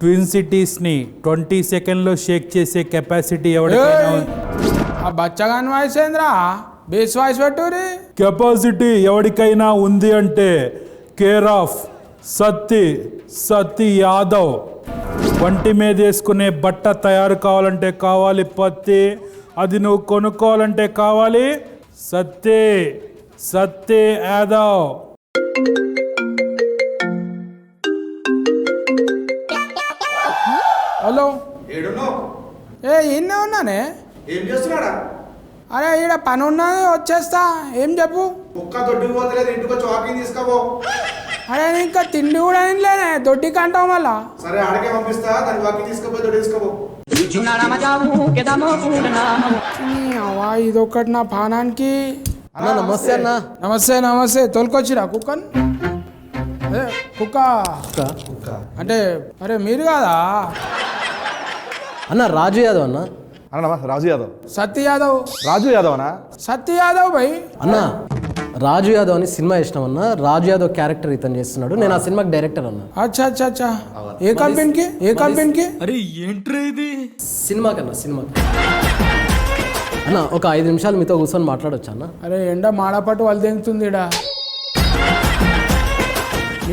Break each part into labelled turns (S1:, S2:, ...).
S1: Twin సిటీస్ని 20 సెకండ్లో షేక్ చేసే capacity ఎవరికైనా
S2: ఆ బచ్చగాని వాయిస్ ఏంద్రా బేస్ వాయిస్ పెట్టురి
S1: కెపాసిటీ ఎవరికైనా ఉంది అంటే కేర్ ఆఫ్ సత్తి యాదవ్. వంటి మీద వేసుకునే బట్ట తయారు కావాలంటే కావాలి పత్తి, అది నువ్వు కొనుక్కోవాలంటే కావాలి సత్తి యాదవ్.
S2: హలో
S3: ఏడున్నావు?
S2: ఈయనే ఉన్నానే.
S3: ఏం చేస్తున్నాడా?
S2: అరే ఈడ పని ఉన్నది వచ్చేస్తా. ఏం చెప్పు.
S3: కుక్క దొడ్డికి పోతలేదు, ఇంటికి వచ్చి వాకింగ్ తీసుకోపో.
S2: అరే ఇంకా తిండి కూడా ఇంట్లోనే దొడ్డికి అంటావు మళ్ళా.
S3: సరే ఆడకే పంపిస్తా, దాన్ని వాకింగ్ తీసుకుపోయి దొడ్డి తీసుకోపో.
S2: అవా ఇదొకటి నా పానానికి.
S4: అన్న నమస్తే అన్న.
S2: నమస్తే తోలుకొచ్చిరా కుక్కని. అదే కుక్క అంటే అరే మీరు కాదా
S4: అన్న? రాజు యాదవ్ అన్న.
S5: అన్న రాజు యాదవ్.
S2: సత్య యాదవ్.
S5: రాజు యాదవ్ అన్నా?
S2: సత్య యాదవ్ భయ్.
S4: అన్న రాజు యాదవ్ అని సినిమా ఇష్టం అన్న. రాజు యాదవ్ క్యారెక్టర్ ఇతను చేస్తున్నాడు. నేను ఆ సినిమాకి డైరెక్టర్ అన్న.
S2: అచ్చా ఏ కంపెనీకి
S1: అరే ఏంట్రా ఇది?
S4: సినిమాకి అన్న ఒక 5 నిమిషాలు మీతో కూర్చొని మాట్లాడొచ్చా అన్న?
S2: అరే ఎండ మాడపట్టు వాళ్ళు తెంగుతుంది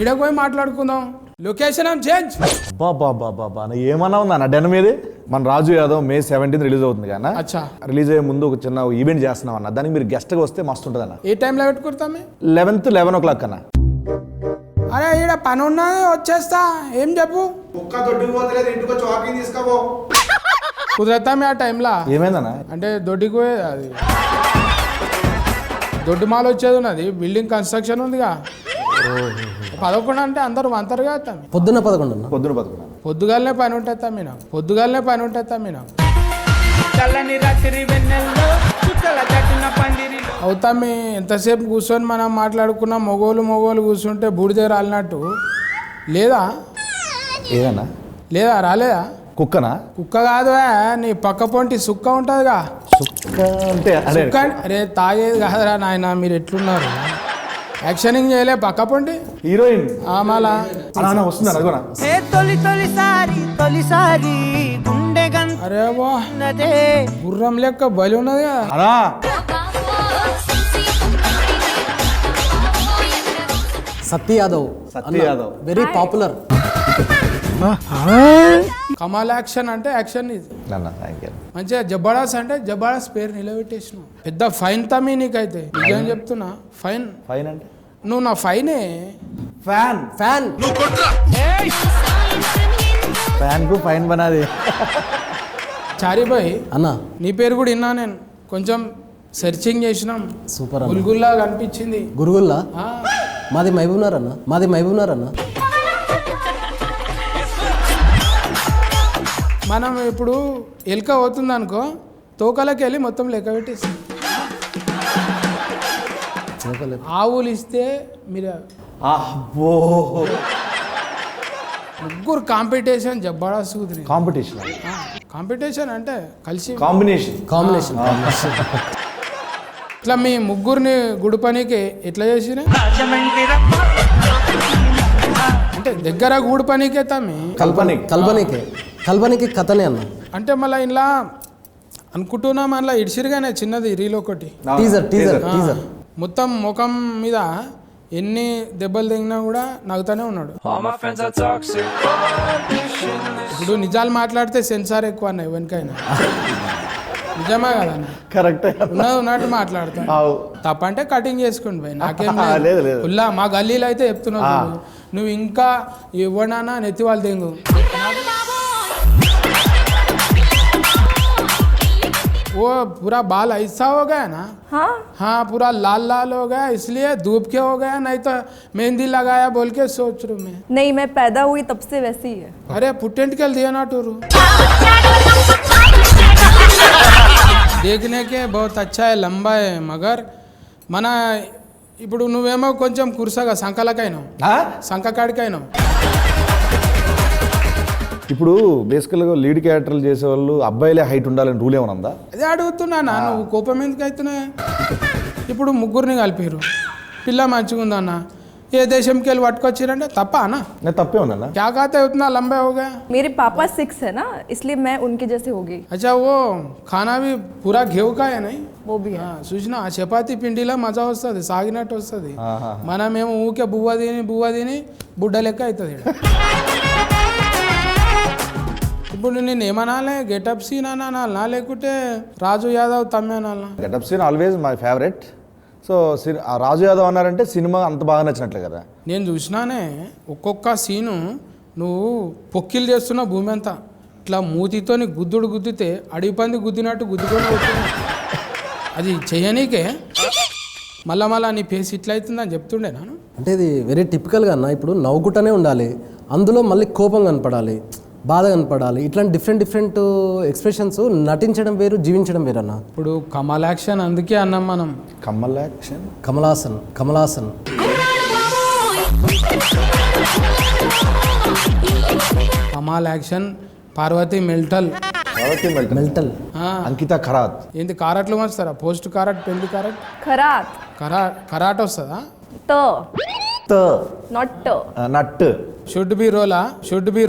S2: ఈడ పోయి మాట్లాడుకుందాం. Location change.
S5: బాబా ఏమన్నా ఉందా అన్న డెన్ మీది? మన రాజు యాదవ్ May 17 రిలీజ్ అవుతుంది కదా.
S2: అచ్చా.
S5: రిలీజ్ అయ్యే ముందు ఒక చిన్న ఈవెంట్ చేస్తున్నాం అన్న. దానికి మీరు గెస్ట్గా వస్తే మస్తు ఉంటుంది అన్న.
S2: ఏ టైంలో పెట్టుకుంటామే?
S5: 11 o'clock అన్న.
S2: అరే ఈడ పని ఉన్నది వచ్చేస్తా. ఏం చెప్పు.
S3: కుక్క దొడ్డికి పోతలేదు, ఇంటికి వచ్చి వాకింగ్ తీసుకోపో.
S2: కుదరతామే ఆ టైంలో.
S5: ఏమైందన్న?
S2: అంటే దొడ్డికి పోయేది అది దొడ్డి మాల్ వచ్చేది ఉన్నది. బిల్డింగ్ కన్స్ట్రక్షన్ ఉందిగా. 11 అంటే అందరూ వంతరుగా వస్తాం.
S4: పొద్దున్న 11 అన్న.
S5: పొద్దున 11.
S2: పొద్దుగాలనే పని ఉంటుంది తమ్మి నాకు. అవుతామి ఎంతసేపు కూర్చొని మనం మాట్లాడుకున్న మొగోలు కూర్చుంటే బూడిద రాలినట్టు లేదా
S5: ఏదన్నా?
S2: రాలేదా?
S5: కుక్కనా?
S2: కుక్క కాదు, నీ పక్క పొంటి సుక్క ఉంటుందిగా.
S5: కుక్క అంటే
S2: సుక్క అరే తాగేది కాదురా నాయన. మీరు ఎట్లున్నారు? యాక్షనింగ్ చేయలే పక్క పొంటి
S5: హీరోయిన్
S2: మళ్ళా
S5: వస్తుంది అడగనా?
S2: అరే వా గుర్రం లెక్క బలి ఉన్నది కదా.
S5: అనా
S4: సత్య యాదవ్ వెరీ పాపులర్.
S2: కమాల్ యాక్షన్ అంటే యాక్షన్ ఇది. మంచిగా జబర్దస్త్ అంటే జబర్దస్త్ పేరు నిలబెట్టేసినావు. పెద్ద ఫైన్ తమ్మి నీకైతే. నిజం చెప్తున్నా. ఫైన్
S5: అంటే
S2: నువ్వు నా ఫైనే.
S4: ఫ్యాన్
S5: కు ఫైన్ బనాది.
S2: చారిబాయ్
S4: అన్న
S2: నీ పేరు కూడా విన్నా నేను. కొంచెం సెర్చింగ్ చేసినాం.
S4: సూపర్
S2: గుల్గుల్లా కనిపించింది.
S4: గురుగుల్లా? మాది మహబూబ్నగర్ అన్న.
S2: మనం ఇప్పుడు ఎలుక అవుతుంది అనుకో, తోకలకి వెళ్ళి మొత్తం లెక్క పెట్టేస్తాం. ఆవులు ఇస్తే మీరు ముగ్గురు కాంపిటీషన్ జబర్దస్త్ కుదిరింది. కాంపిటీషన్ అంటే కలిసి
S4: కాంబినేషన్
S2: ఇట్లా మీ ముగ్గురిని గుడి పనికి ఎట్లా చేసిన అంటే దగ్గర గూడు పనికే తమ్మి
S4: కల్పనికి కథనే అన్న.
S2: అంటే మళ్ళీ ఇలా అనుకుంటున్నాం. అలా ఇడిసిరుగానే చిన్నది రీల్ ఒకటి
S4: టీజర్
S2: మొత్తం ముఖం మీద ఎన్ని దెబ్బలు తెగినా కూడా నవ్వుతానే ఉన్నాడు. ఇప్పుడు నిజాలు మాట్లాడితే సెన్సార్ ఎక్కువ అన్న ఎవరికైనా. నిజమా కదా?
S5: కరెక్ట్.
S2: ఉన్నట్టు మాట్లాడతాను. తప్పంటే కటింగ్ చేసుకోండి భయ్, నాకేం
S5: లేదు.
S2: ఉల్లా మా గల్లీలో అయితే చెప్తున్నావు. నువ్వు ఇంకా ఇవ్వడానా నెత్తి వాళ్ళు తెంగు. वो पूरा बाल ऐसा हो गया ना. हाँ पूरा लाल हो गया, इसलिए धूप के हो गया. नहीं तो मेहंदी लगाया बोल के सोच रहा मैं.
S6: नहीं, मैं पैदा हुई तब से वैसी ही है.
S2: अरे पुटेंट के दिया ना टूरू. देखने के बहुत अच्छा है, लंबा है, मगर మన ఇప్పుడు నువ్వేమో కొంచెం కుర్సగా సంకలకైనావు, సంకకాడికైనావు.
S5: ఇప్పుడు బేసికల్గా లీడ్ క్యారెక్టర్లు చేసేవాళ్ళు అబ్బాయిలే హైట్ ఉండాలని రూల్ ఏమైనా ఉందా?
S2: అదే అడుగుతున్నా. నువ్వు కోపం ఎందుకు అవుతున్నా? ఇప్పుడు ముగ్గురిని కలిపారు, పిల్ల మంచిగా ఉందన్న. ఏ దేశం के పట్టుకొచ్చిరంటే తప్ప అన్న
S5: నేను తప్పే ఉన్నానా?
S2: क्या कहते हैं उतना लंबे हो गए
S6: मेरे पापा 6 है ना, इसलिए मैं उनके जैसे हो गई।
S2: अच्छा वो खाना भी पूरा घेव का है नहीं
S6: वो भी है।
S2: చూసినా ఆ చపాతీ పిండిలో మజా వస్తుంది సాగినట్టు వస్తుంది
S5: ఆహా.
S2: మనమేమో ఊకే బువ్వ తిని బుడ్డ లెక్క అవుతుంది ఇప్పుడు నేను ఏమనాలే గెటప్ సీన్ అనాలా లేకుంటే రాజు యాదవ్ తమ్మే అనాలా
S5: getup scene always my favourite. So Raju Yadav అన్నారంటే సినిమా అంత బాగా నచ్చినట్లే కదా.
S2: నేను చూసినానే ఒక్కొక్క సీను నువ్వు పొక్కిలు చేస్తున్న భూమి అంతా ఇట్లా మూతితోని గుద్దితే అడవి పంది గుద్దినట్టు గుద్దుకొని పోతుంది అది చేయనీకే మళ్ళా నీ ఫేస్ ఇట్లా అవుతుందని చెప్తుండే నాను.
S4: అంటే ఇది వెరీ టిపికల్గా అన్న. ఇప్పుడు నవ్వుకుంటూనే ఉండాలి, అందులో మళ్ళీ కోపం కనపడాలి, బాధ కనపడాలి. ఇట్లాంటి డిఫరెంట్ ఎక్స్ప్రెషన్స్ నటించడం వేరు, జీవించడం వేరు అన్న.
S2: ఇప్పుడు కమల్ యాక్షన్ అందుకే అన్నాం మనం.
S5: కమల్ యాక్షన్,
S4: కమలాసన్
S2: కమాల్ యాక్షన్, పార్వతి మెల్టల్
S4: మెల్టల్,
S5: అంకిత ఖరాత్.
S2: ఏంటి కారట్లు వస్తారా? పోస్ట్ కారట్, పెళ్లి కారట్,
S6: खरात
S2: కరాట్ వస్తుందా?
S6: त
S5: త
S6: नॉट ट।
S5: నట్
S2: షుడ్ బి రోలా
S5: షుడ్ బి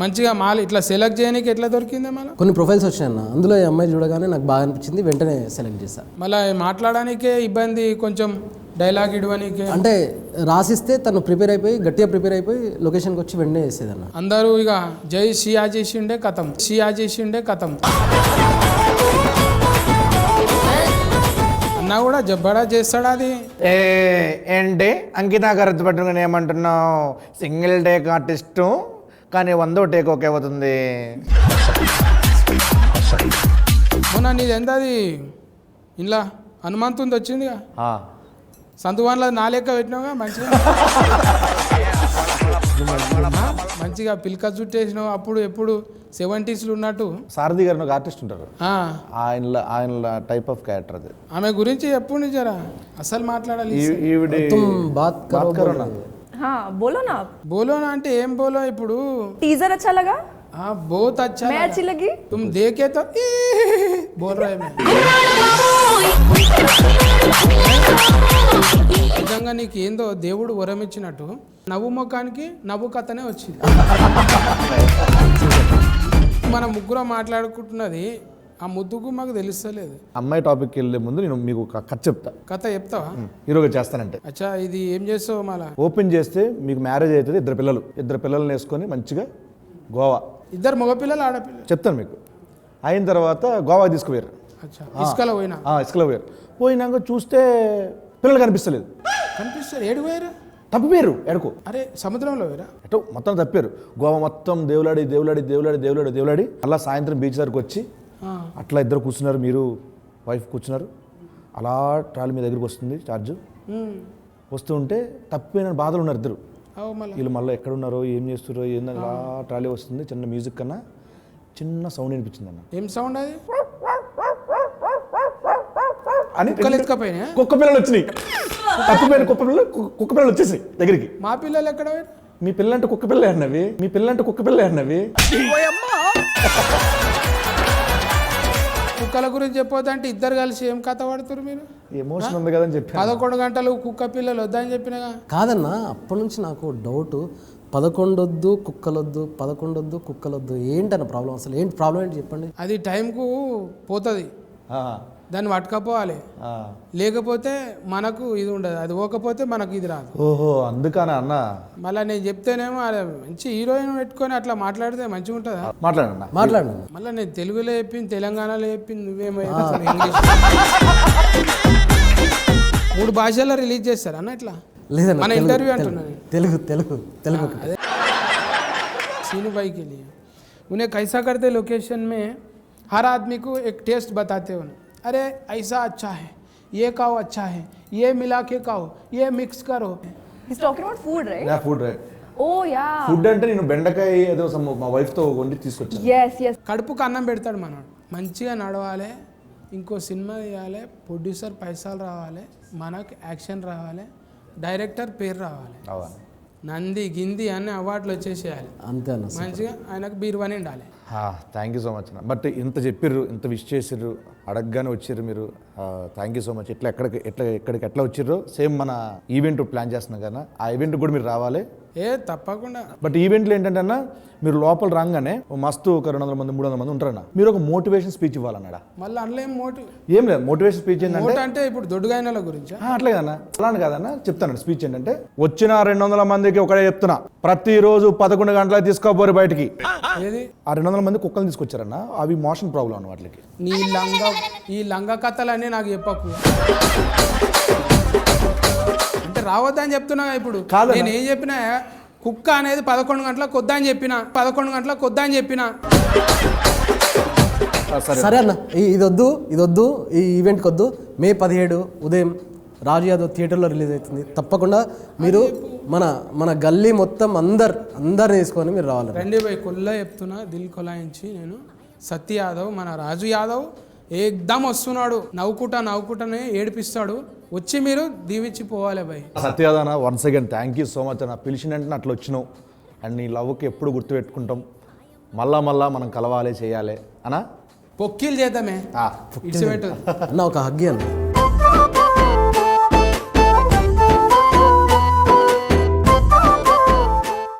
S2: మంచిగా మాల్ ఇట్లా సెలెక్ట్ చేయడానికి ఎట్లా దొరికిందే మళ్ళీ?
S4: కొన్ని ప్రొఫైల్స్ వచ్చాయి అన్న, అందులో ఈ అమ్మాయి చూడగానే నాకు బాగా అనిపించింది, వెంటనే సెలెక్ట్ చేశాను.
S2: మళ్ళీ మాట్లాడడానికే ఇబ్బంది, కొంచెం డైలాగ్ ఇవ్వడానికే.
S4: అంటే రాసిస్తే తను గట్టిగా ప్రిపేర్ అయిపోయి లొకేషన్కి వచ్చి వెంటనే వేసేదన్న.
S2: అందరూ ఇక జై షియా చేసిండే కథం అన్నా కూడా జబ్బడా చేస్తాడా అది?
S5: ఏంటి అంకిత ఖరాత్ పట్టుకుని ఏమంటున్నావు? సింగిల్ టేక్ ఆర్టిస్టు కానీ 100వ టేక్ ఓకే అవుతుంది.
S2: మొన్న నీది ఎంత అది ఇలా హనుమంతుంది వచ్చిందిగా, సంతువాన్లో నా లెక్క పెట్టినావుగా మంచిగా పిల్క చుట్టేసినావు. అప్పుడు ఎప్పుడు 70s ఉన్నట్టు.
S5: సారథి గారు ఒక ఆర్టిస్ట్ ఉంటారు,
S2: ఆ,
S5: ఆయన టైప్ ఆఫ్ క్యారెక్టర్ అది.
S2: ఆమె గురించి ఎప్పుడు జరా అసలు మాట్లాడాలి.
S5: ఈవిడి
S4: బాత్ కరో నా.
S6: हाँ बोलो ना आप।
S2: బోలోనా అంటే ఏం బోలో ఇప్పుడు?
S6: टीजर अच्छा लगा?
S2: हाँ बहुत अच्छा
S6: मैं
S2: लगा।
S6: अच्छी लगी?
S2: तुम देखे तो बोल रहे मैं నిజంగా నీకు ఏందో దేవుడు వరం ఇచ్చినట్టు నవ్వు ముఖానికి నవ్వు కథనే వచ్చింది. మన ముగ్గురు మాట్లాడుకుంటున్నది ఆ ముద్దుకు మాకు తెలుస్తలేదు.
S5: అమ్మాయి టాపిక్కి వెళ్ళే ముందు నేను మీకు ఒక కథ చెప్తా.
S2: కథ చెప్తావా?
S5: హీరోగా చేస్తానంటే
S2: అచ్చా ఇది ఏం చేస్తావు మళ్ళా?
S5: ఓపెన్ చేస్తే మీకు మ్యారేజ్ అవుతుంది. ఇద్దరు పిల్లల్ని వేసుకొని మంచిగా గోవా.
S2: ఇద్దరు మగపిల్లలు ఆడపిల్లలు?
S5: చెప్తాను మీకు. అయిన తర్వాత గోవా తీసుకుపోయారు.
S2: అచ్చా ఇసుకలో పోయినా?
S5: ఇసుకలో పోయినాక చూస్తే పిల్లలు కనిపిస్తలేదు.
S2: కనిపిస్తారు. ఏడు పోయారు?
S5: తప్పిపోయారు. ఎడకు
S2: అరే సముద్రంలో పోయారా?
S5: ఎటో మొత్తం తప్పారు. గోవా మొత్తం దేవులాడి అలా సాయంత్రం బీచ్ దగ్గరకు వచ్చి అట్లా ఇద్దరు కూర్చున్నారు, మీరు వైఫ్ కూర్చున్నారు. అలా ట్రాలీ మీ దగ్గరికి వస్తుంది ఛార్జ్. వస్తూ ఉంటే తప్పిపోయిన బాధలు ఉన్నారు ఇద్దరు. వీళ్ళు మళ్ళీ ఎక్కడున్నారో ఏం చేస్తున్నారో ఏందని అలా ట్రాలీ వస్తుంది. చిన్న మ్యూజిక్ కన్నా చిన్న సౌండ్ వినిపించింది అన్న.
S2: ఏం సౌండ్ అది?
S5: అని
S2: ఎత్తుకపోయినా
S5: కుక్క పిల్లలు వచ్చినాయి. తప్పిపోయిన కుక్క పిల్లలు వచ్చేసాయి దగ్గరికి.
S2: మా పిల్లలు ఎక్కడ పోయారు?
S5: మీ పిల్లంటే కుక్క పిల్లలే అన్నవి.
S2: కుక్కల గురించి చెప్పొద్దంటే ఇద్దరు కలిసి ఏం కథ పడుతున్నారు మీరు?
S5: ఎమోషన్ ఉంది కదని చెప్పి
S2: 11 గంటలు కుక్క పిల్లలు వద్దని చెప్పినగా.
S4: కాదన్నా, అప్పటి నుంచి నాకు డౌట్, 11 వద్దు కుక్కలొద్దు ఏంటన్న ప్రాబ్లం? అసలు ఏంటి ప్రాబ్లం ఏంటి చెప్పండి.
S2: అది టైంకు పోతుంది, దాన్ని పట్టుకపోవాలి. లేకపోతే మనకు ఇది ఉండదు, అది పోకపోతే మనకు ఇది రాదు.
S5: ఓహో అందుకనా అన్న.
S2: మళ్ళీ నేను చెప్తేనేమో మంచి హీరోయిన్ పెట్టుకొని అట్లా మాట్లాడితే మంచిగా ఉంటుందా?
S5: మాట్లాడండి.
S2: మళ్ళీ నేను తెలుగులో చెప్పింది, తెలంగాణలో చెప్పింది, నువ్వేమో ఇంగ్లీష్ 3 భాషల్లో రిలీజ్ చేస్తారు అన్న ఇట్లా.
S4: లేదన్న,
S2: మన ఇంటర్వ్యూ అంటున్నాను.
S4: తెలుగు
S2: अरे सीनू भाई के लिए उन्हें कैसा करते लोकेशन में हर आदमी को एक टेस्ट बताते हो, अरे ऐसा अच्छा है, ये खाओ अच्छा है, ये मिला के खाओ, ये मिक्स करो.
S6: He's talking about food, right?
S5: Yeah, food, right.
S6: Oh yeah.
S5: Food అంటే నేను బెండకాయ ఏదో మా వైఫ్తో వండి తీసుకొచ్చాను.
S6: Yes.
S2: కడుపుకు అన్నం పెడతాడు మనోడు. మంచిగా నడవాలి, ఇంకో సినిమా తీయాలి, ప్రొడ్యూసర్ పైసలు రావాలి, మనకు యాక్షన్ రావాలి, డైరెక్టర్ పేరు రావాలి. నంది గింది అన్ని అవార్డులు వచ్చేసేయాలి
S4: అంతే అన్న
S2: మంచిగా ఆయనకు బీరువాని ఉండాలి.
S5: థ్యాంక్ యూ సో మచ్ అన్న. బట్ ఇంత చెప్పిర్రు, ఇంత విష్ చేసిర్రు, అడగగానే వచ్చిర్రు మీరు. Thank you so much. ఎక్కడికి ఎట్లా వచ్చిర్రు సేమ్ మన ఈవెంట్ ప్లాన్ చేస్తున్నాం కదా, ఆ ఈవెంట్ కూడా మీరు రావాలి.
S2: తప్పకుండా.
S5: బట్ ఈవెంట్లో ఏంటంటే అన్న, మీరు లోపల రాగానే మస్తు ఒక 200 మంది 300 మంది ఉంటారన్న, మీరు ఒక మోటివేషన్ స్పీచ్ ఇవ్వాలన్నాడా.
S2: మళ్ళీ అందులో
S5: ఏం లేదు, మోటివేషన్ స్పీచ్ ఏంటంటే
S2: అంటే ఇప్పుడు దొడ్డుగాయనల గురించి
S5: అట్లే కదన్నా, అలానే కాదన్న చెప్తాను. స్పీచ్ ఏంటంటే, వచ్చిన 200 మందికి ఒకటే చెప్తున్నా, ప్రతిరోజు 11 గంటలకు తీసుకోపోరు బయటికి.
S2: ఏది
S5: ఆ 200 మంది కుక్కలు తీసుకొచ్చారన్న, అవి మోషన్ ప్రాబ్లం అన్న వాటికి.
S2: ఈ లంగ కథలన్నీ నాకు చెప్పకు. అంటే రావద్దని చెప్తున్నా ఇప్పుడు.
S5: కాదన్న.
S2: నేను ఏం చెప్పినా, కుక్క అనేది 11 గంటలకు వద్దా అని చెప్పిన, 11 గంటలకు వద్దా అని చెప్పిన.
S4: సరే అన్న, ఇదొద్దు, ఈ ఈవెంట్కి వద్దు. మే 17 ఉదయం రాజు యాదవ్ థియేటర్లో రిలీజ్ అవుతుంది. తప్పకుండా మీరు మన గల్లీ మొత్తం అందరిని తీసుకొని మీరు రావాలి.
S2: రండి పోయి కొల్లా చెప్తున్నా, దిల్ కొలాయించి నేను సత్య యాదవ్, మన రాజు యాదవ్ ఏకదమ్ వస్తున్నాడు. నవ్వుకుంటానే ఏడిపిస్తాడు. వచ్చి మీరు దీవించి పోవాలి భయ్.
S5: సత్యాదన once again thank you so much అన్న. పిలిచినంటే అట్లా వచ్చినావు. అండ్ నీ లవ్కి ఎప్పుడు గుర్తుపెట్టుకుంటాం. మళ్ళా మనం కలవాలి, చేయాలి అన్నా.
S2: పొక్కిలు చేద్దామే.
S4: అన్న ఒక హగ్గి అన్న.